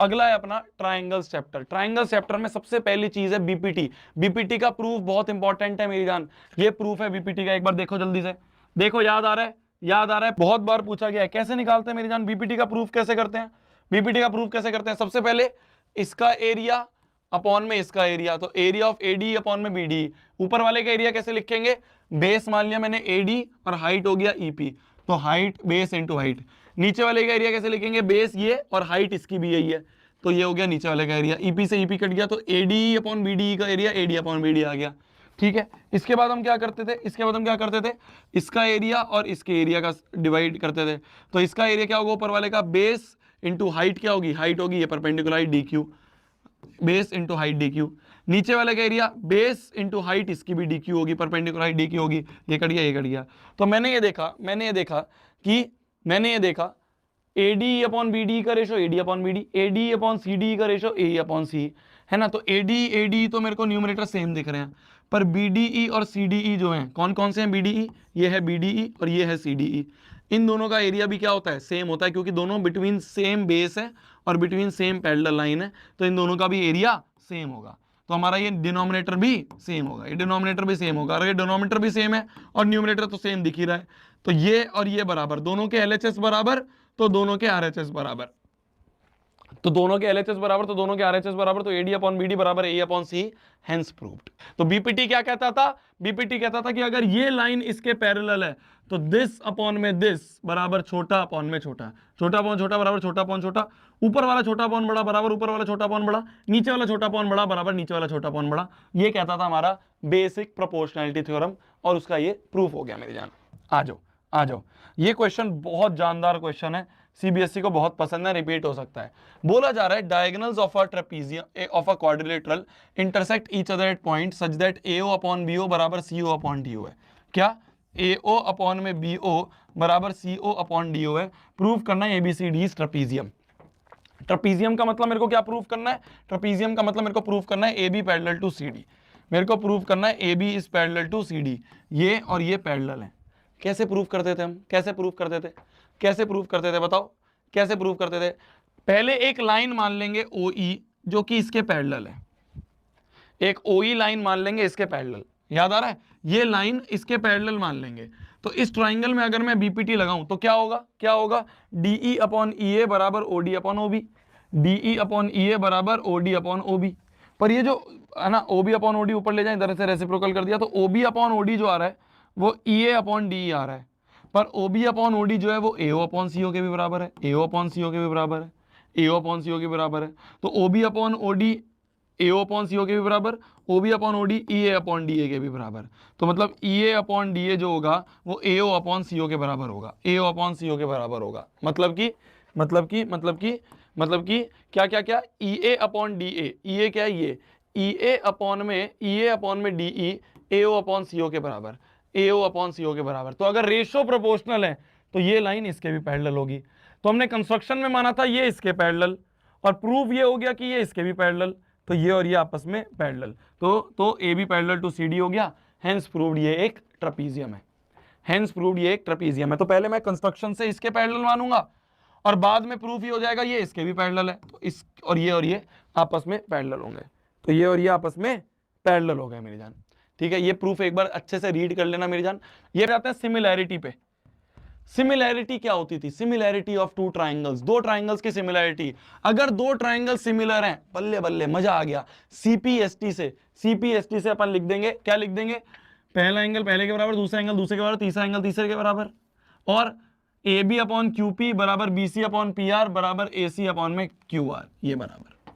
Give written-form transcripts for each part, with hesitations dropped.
अगला है अपना ट्राइंगल्स चैप्टर। ट्राइंगल्स चैप्टर में सबसे पहली चीज है बीपीटी। बीपीटी का प्रूफ बहुत इंपॉर्टेंट है मेरी जान, ये प्रूफ है बीपीटी का, एक बार देखो जल्दी से, देखो याद आ रहा है, याद आ रहा है, बहुत बार पूछा गया है। कैसे निकालते हैं मेरी जान बीपीटी का प्रूफ, कैसे करते हैं बीपीटी का प्रूफ, कैसे करते हैं? सबसे पहले इसका एरिया अपॉन में इसका एरिया, तो एरिया ऑफ एडी अपॉन में बीडी। ऊपर वाले का एरिया कैसे लिखेंगे? बेस मान लिया मैंने एडी और हाइट हो गया ईपी, तो हाइट बेस इंटू हाइट। नीचे वाले का एरिया कैसे लिखेंगे? बेस ये और हाइट इसकी भी यही है, तो ये हो गया नीचे वाले का एरिया। ईपी से ईपी कट गया तो एडी अपॉन बीडी का एरिया एडी अपॉन बीडी आ गया। ठीक है, इसके बाद हम क्या करते थे? इसके बाद हम क्या करते थे? इसका एरिया और इसके एरिया का डिवाइड करते थे। तो इसका एरिया क्या होगा? ऊपर वाले का बेस इंटू हाइट क्या होगी? हाइट होगी ये perpendicular height D Q, base into height D Q. नीचे वाले का एरिया बेस इंटू हाइट इसकी भी डी क्यू होगी, परपेंडिकुलर हाइट डी क्यू होगी, ये कट गया ये कट गया। तो मैंने ये देखा एडी अपॉन बीडी का ratio AD upon BD, AD upon CD का रेशो ए अपॉन सी, है ना। तो एडी एडी तो मेरे को न्यूमरेटर सेम दिख रहे हैं, पर बीडीई और सीडीई जो हैं, कौन कौन से हैं? बीडीई, ये है बीडीई और ये है सीडीई। इन दोनों का एरिया भी क्या होता है? सेम होता है, क्योंकि दोनों बिटवीन सेम बेस है और बिटवीन सेम पैरेलल लाइन है, तो इन दोनों का भी एरिया सेम होगा। तो हमारा ये डिनोमिनेटर भी सेम होगा, ये डिनोमिनेटर भी सेम होगा। अगर ये डिनोमिनेटर भी सेम है और न्यूमरेटर तो सेम दिख ही रहा है, तो ये और ये बराबर, दोनों के एलएचएस बराबर तो दोनों के आरएचएस बराबर, तो दोनों के एलएचएस बराबर तो दोनों के आरएचएस बराबर, तो एडी अपॉन बीडी बराबर ए अपॉन सी, हेंस प्रूव्ड। तो बीपीटी क्या कहता था? बीपीटी कहता था कि अगर ये लाइन इसके पैरेलल है तो दिस अपॉन में दिस बराबर छोटा अपॉन में छोटा, छोटा अपॉन छोटा बराबर छोटा अपॉन छोटा, ऊपर वाला छोटा अपॉन बड़ा बराबर ऊपर वाला छोटा अपॉन बड़ा, नीचे वाला छोटा अपॉन बड़ा बराबर नीचे वाला छोटा अपॉन बड़ा। ये कहता था हमारा बेसिक प्रोपोर्शनैलिटी थ्योरम, और उसका ये प्रूफ हो गया मेरी जान। आ जाओ आ जाओ, ये क्वेश्चन बहुत जानदार क्वेश्चन है, सीबीएसई को बहुत पसंद है, रिपीट हो सकता है। बोला जा रहा है diagonals of a trapezium of a quadrilateral intersect each other at point such that AO upon BO बराबर सीओ अपॉन डीओ है। क्या? एओ अपॉन में बीओ बराबर सीओ अपॉन डीओ है। प्रूव करना है एबीसीडी ट्रेपीजियम। ट्रेपीजियम का मतलब मेरे को क्या प्रूव करना है? ट्रेपीजियम का मतलब मेरे को प्रूव करना है A B parallel to C D. मेरे को प्रूव करना है A B is parallel to C D, ये और ये पैरेलल है। कैसे प्रूव करते थे हम? कैसे प्रूव करते थे? कैसे प्रूव करते थे बताओ, कैसे प्रूव करते थे? पहले एक लाइन मान लेंगे OE जो कि इसके पैरेलल है, एक OE लाइन मान लेंगे इसके पैरेलल, याद आ रहा है? ये लाइन इसके पैरेलल मान लेंगे। तो इस ट्राइंगल में अगर मैं बीपीटी लगाऊं तो क्या होगा? क्या होगा? DE अपॉन EA बराबर OD upon OB, DE upon EA बराबर OD अपॉन OB। पर ये जो है ना OB अपॉन OD ऊपर ले जाए, इधर से रेसिप्रोकल कर दिया, तो OB अपॉन OD जो आ रहा है वो EA अपॉन DE आ रहा है, पर OB अपॉन OD जो है वो AO अपॉन CO के भी बराबर है, AO अपॉन CO के भी बराबर है, AO अपॉन CO के बराबर है। तो OB upon OD AO upon CO के भी बराबर, OB upon OD EA upon DA के भी बराबर। तो मतलब EA अपॉन DA जो होगा वो AO अपॉन CO के बराबर होगा, AO अपॉन CO के बराबर होगा। मतलब कि क्या क्या क्या? EA अपॉन DA, EA क्या है? ये EA अपॉन में DE AO अपॉन CO के बराबर, AO अपॉन CO के बराबर। तो अगर रेशो प्रोपोर्शनल है तो ये लाइन इसके भी पैरेलल होगी। तो हमने कंस्ट्रक्शन में माना था ये इसके पैरेलल, और प्रूफ ये हो गया कि ये इसके भी पैरेलल, तो ये और ये आपस में पैरेलल, तो A B parallel to C D हो गया, हेंस प्रूव्ड ये एक ट्रेपीजियम है, हेंस प्रूव्ड ये एक ट्रेपीजियम है। तो पहले मैं कंस्ट्रक्शन से इसके पैरेलल मानूंगा और बाद में प्रूफ ये हो जाएगा ये इसके भी पैरेलल है, तो इस और ये आपस में पैरेलल होंगे, तो ये और ये आपस में पैरेलल हो गए मेरी जान। ठीक है, ये प्रूफ एक बार अच्छे से रीड कर लेना मेरी जान। ये जाते हैं सिमिलैरिटी पे। सिमिलैरिटी क्या होती थी? सिमिलैरिटी ऑफ टू ट्राइंगल्स, दो ट्राइंगल्स की सिमिलैरिटी। अगर दो ट्राइंगल सिमिलर हैं, बल्ले बल्ले मजा आ गया। सीपीएसटी से अपन लिख देंगे, क्या लिख देंगे? पहला एंगल पहले के बराबर, दूसरा एंगल दूसरे के बराबर, तीसरा एंगल तीसरे के बराबर, और A B upon Q P बराबर B C upon P R बराबर ए सी अपॉन में क्यू आर, ये बराबर।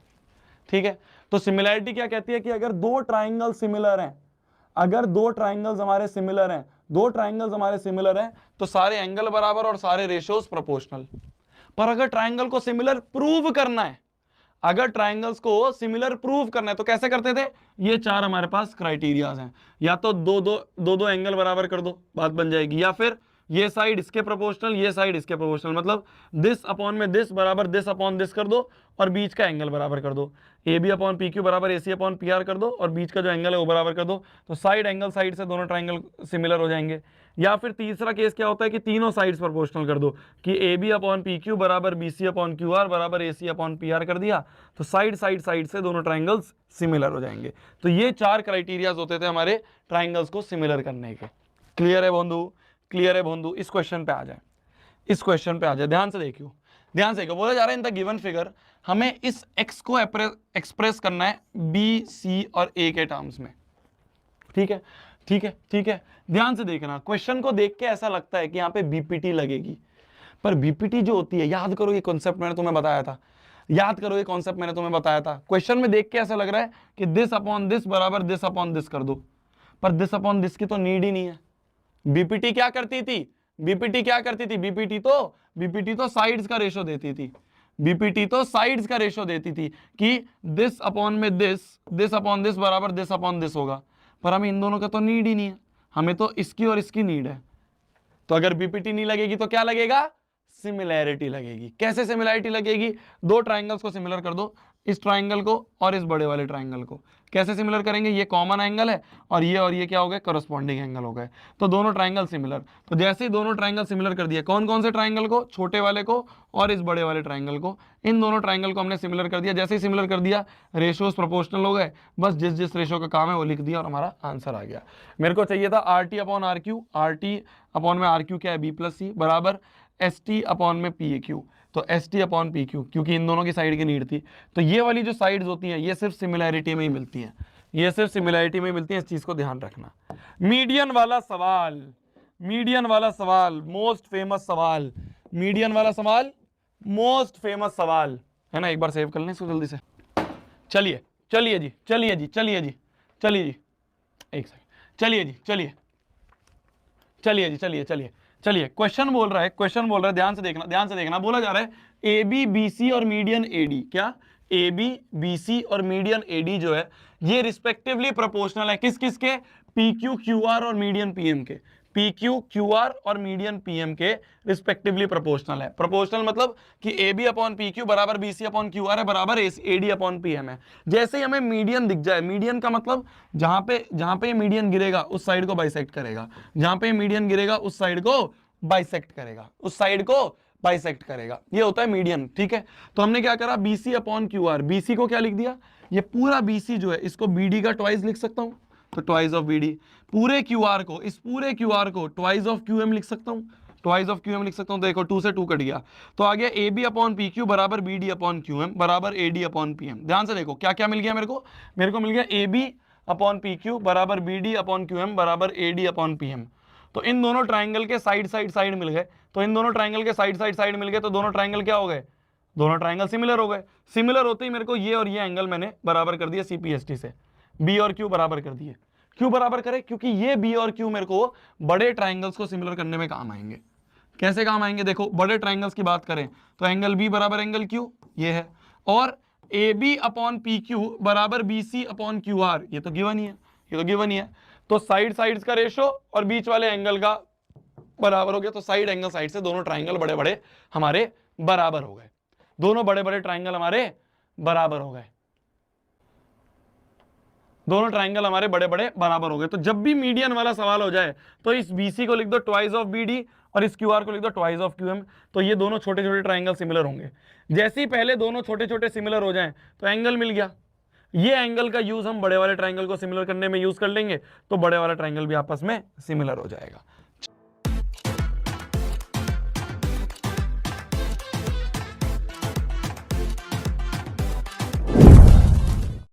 ठीक है, तो सिमिलैरिटी क्या कहती है कि अगर दो ट्राइंगल सिमिलर हैं, अगर दो ट्राइंगल्स हमारे सिमिलर हैं, दो ट्राइंगल्स हमारे सिमिलर हैं, तो सारे एंगल बराबर और सारे रेशियोज प्रोपोर्शनल। पर अगर ट्राइंगल को सिमिलर प्रूव करना है, अगर ट्राइंगल्स को सिमिलर प्रूव करना है तो कैसे करते थे? ये चार हमारे पास क्राइटेरियाज हैं, या तो दो एंगल बराबर कर दो, बात बन जाएगी, या फिर ये साइड इसके प्रोपोर्शनल, ये साइड इसके प्रोपोर्शनल, मतलब दिस अपॉन में दिस बराबर दिस अपॉन दिस कर दो और बीच का एंगल बराबर कर दो। A B upon P Q बराबर A C upon P R कर दो और बीच का जो एंगल है वो बराबर कर दो, तो साइड एंगल साइड से दोनों ट्राइंगल सिमिलर हो जाएंगे। या फिर तीसरा केस क्या होता है कि तीनों साइड्स प्रोपोर्शनल कर दो, कि A B upon P Q बराबर B C upon Q R बराबर A C upon P R कर दिया, तो साइड से दोनों ट्राइंगल्स सिमिलर हो जाएंगे। तो ये 4 क्राइटेरियाज होते थे हमारे ट्राइंगल्स को सिमिलर करने के। क्लियर है बंधु? क्लियर है बंधु? इस क्वेश्चन पे आ जाए, इस क्वेश्चन पे आ जाए, ध्यान से देखियो, ध्यान से देखो। बोला जा रहा है इन द गिवन फिगर हमें इस x को एक्सप्रेस करना है बी सी और ए के टर्म्स में। ठीक है, ठीक है, ठीक है। ध्यान से देखना, क्वेश्चन को देख के ऐसा लगता है कि यहाँ पे बीपीटी लगेगी, पर बीपीटी जो होती है, याद करो ये कॉन्सेप्ट मैंने तुम्हें बताया था, याद करो ये कॉन्सेप्ट मैंने तुम्हें बताया था। क्वेश्चन में देख के ऐसा लग रहा है कि दिस अपॉन दिस बराबर दिस अपॉन दिस कर दो, पर दिस अपॉन दिस की तो नीड ही नहीं है। बीपीटी क्या करती थी? बीपीटी क्या करती थी? बीपीटी तो साइड्स का रेशो देती थी, बीपीटी तो साइड्स का रेशो देती थी कि दिस अपॉन में दिस अपॉन दिस बराबर दिस अपॉन दिस होगा, पर हमें इन दोनों का तो नीड ही नहीं है, हमें तो इसकी और इसकी नीड है। तो अगर बीपीटी नहीं लगेगी तो क्या लगेगा? सिमिलैरिटी लगेगी। कैसे सिमिलैरिटी लगेगी? दो ट्राइंगल्स को सिमिलर कर दो, इस ट्राइंगल को और इस बड़े वाले ट्राइंगल को। कैसे सिमिलर करेंगे? ये कॉमन एंगल है और ये क्या हो गए? करस्पॉन्डिंग एंगल हो गए, तो दोनों ट्राइंगल सिमिलर। तो जैसे ही दोनों ट्राइंगल सिमिलर कर दिया, कौन कौन से ट्राइंगल को? छोटे वाले को और इस बड़े वाले ट्राइंगल को। इन दोनों ट्राइंगल को हमने सिमिलर कर दिया। जैसे ही सिमिलर कर दिया, रेशियोज प्रोपोर्शनल हो गए, बस जिस जिस रेशियो का काम है वो लिख दिया और हमारा आंसर आ गया। मेरे को चाहिए था R T upon R Q, R T upon में आर क्यू क्या है? बी प्लस सी बराबर एस टी अपॉन में पी ए क्यू, तो S T upon P Q, क्योंकि इन दोनों की साइड की नीड थी। तो ये वाली जो साइड्स होती हैं ये सिर्फ सिमिलैरिटी में ही मिलती हैं, ये सिर्फ सिमिलैरिटी में मिलती है, इस चीज को ध्यान रखना। मीडियन वाला सवाल, मीडियन वाला सवाल मोस्ट फेमस सवाल, मीडियन वाला सवाल मोस्ट फेमस सवाल है ना। एक बार सेव कर लें इसको जल्दी से। चलिए चलिए जी, चलिए जी, चलिए जी, चलिए जी, एक सेकंड, चलिए जी, चलिए चलिए जी, चलिए चलिए चलिए। क्वेश्चन बोल रहा है, क्वेश्चन बोल रहा है, ध्यान से देखना, ध्यान से देखना। बोला जा रहा है ए बी बी सी और मीडियन ए डी, क्या? ए बी बी सी और मीडियन ए डी जो है ये रिस्पेक्टिवली प्रोपोर्शनल है किस किस के? पी क्यू क्यू आर और मीडियन पी एम के, पी क्यू क्यू आर और मीडियन पी एम के रिस्पेक्टिवली प्रोपोर्शनल है। प्रोपोर्शनल मतलब कि A B upon P Q बराबर B C upon Q R है बराबर A D upon P M है। जैसे ही हमें मीडियन दिख जाए, मीडियन का मतलब जहां पे मीडियन गिरेगा उस साइड को बाइसेक्ट करेगा, जहां पे मीडियन गिरेगा उस साइड को बाइसेक्ट करेगा, उस साइड को बाइसेक्ट करेगा, ये होता है मीडियन। ठीक है, तो हमने क्या करा? BC upon Q are, BC को क्या लिख दिया? ये पूरा बीसी जो है इसको बीडी का ट्वाइस लिख सकता हूं, तो ट्वाइस ऑफ बीडी। पूरे क्यूआर को, इस पूरे क्यूआर को ट्वाइस ऑफ क्यूएम लिख सकता हूं, ट्वाइस ऑफ क्यूएम लिख सकता हूं। देखो 2 से 2 कट गया, तो आ गया A B upon P Q बराबर B D upon Q M बराबर A D upon P M. ध्यान से देखो क्या क्या मिल गया मेरे को मिल गया A B upon P Q बराबर B D upon Q M बराबर A D upon P M. तो इन दोनों ट्राइंगल के साइड मिल गए, तो इन दोनों ट्राइंगल के साइड मिल गए, तो दोनों ट्राइंगल क्या हो गए? दोनों ट्राइंगल सिमिलर हो गए। सिमिलर होते ही मेरे को ये और ये एंगल मैंने बराबर कर दिया सीपीएसटी से, बी और क्यू बराबर कर दिए। क्यों बराबर करे? क्योंकि ये बी और क्यू मेरे को बड़े ट्राइंगल्स को सिमिलर करने में काम आएंगे। कैसे काम आएंगे? देखो बड़े ट्राइंगल्स की बात करें तो एंगल बी बराबर एंगल क्यू ये है, और A B upon P Q बराबर B C upon Q R, ये तो गिवन ही है, ये तो गिवन ही है। तो साइड्स का रेशो और बीच वाले एंगल का बराबर हो गया, तो साइड एंगल साइड से दोनों ट्राइंगल बड़े बड़े हमारे बराबर हो गए, दोनों बड़े बड़े ट्राइंगल हमारे बराबर हो गए, दोनों ट्राइंगल हमारे बड़े बड़े बराबर हो गए। तो जब भी मीडियन वाला सवाल हो जाए तो इस बीसी को लिख दो ट्वाइस ऑफ बीडी और इस क्यूआर को लिख दो ट्वाइस ऑफ क्यूएम, तो ये दोनों छोटे छोटे ट्राइंगल सिमिलर होंगे। जैसे ही पहले दोनों छोटे छोटे सिमिलर हो जाएं तो एंगल मिल गया, ये एंगल का यूज हम बड़े वाले ट्राइंगल को सिमिलर करने में यूज कर लेंगे, तो बड़े वाला ट्राइंगल भी आपस में सिमिलर हो जाएगा।